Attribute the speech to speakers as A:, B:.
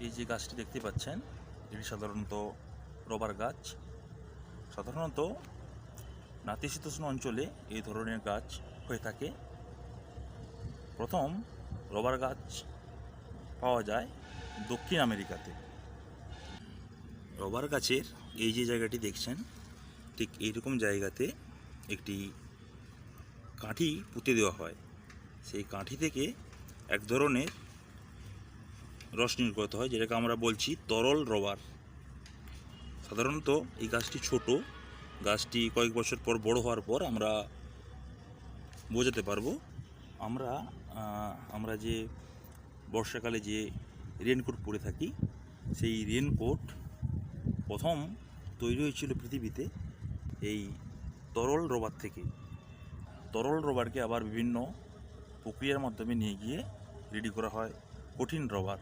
A: এই যে গাছটি দেখতে পাচ্ছেন, এটি সাধারণত রবার গাছ। সাধারণত নাতিশীতোষ্ণ অঞ্চলে এই ধরনের গাছ হয়ে থাকে। প্রথম রবার গাছ পাওয়া যায় দক্ষিণ আমেরিকাতে। রবার গাছের এই যে জায়গাটি দেখছেন, ঠিক এইরকম জায়গাতে একটি কাঠি পুঁতে দেওয়া হয়। সেই কাঠি থেকে এক ধরনের রস নির্গত হয়, যেটাকে আমরা বলছি তরল রবার। সাধারণত এই গাছটি ছোট, গাছটি কয়েক বছর পর বড় হওয়ার পর আমরা বোঝাতে পারবো। আমরা যে বর্ষাকালে যে রেনকোট পরে থাকি, সেই রেনকোট প্রথম তৈরি হয়েছিল পৃথিবীতে এই তরল রবার থেকে। তরল রবারকে আবার বিভিন্ন প্রক্রিয়ার মাধ্যমে নিয়ে গিয়ে রেডি করা হয় কঠিন রবার।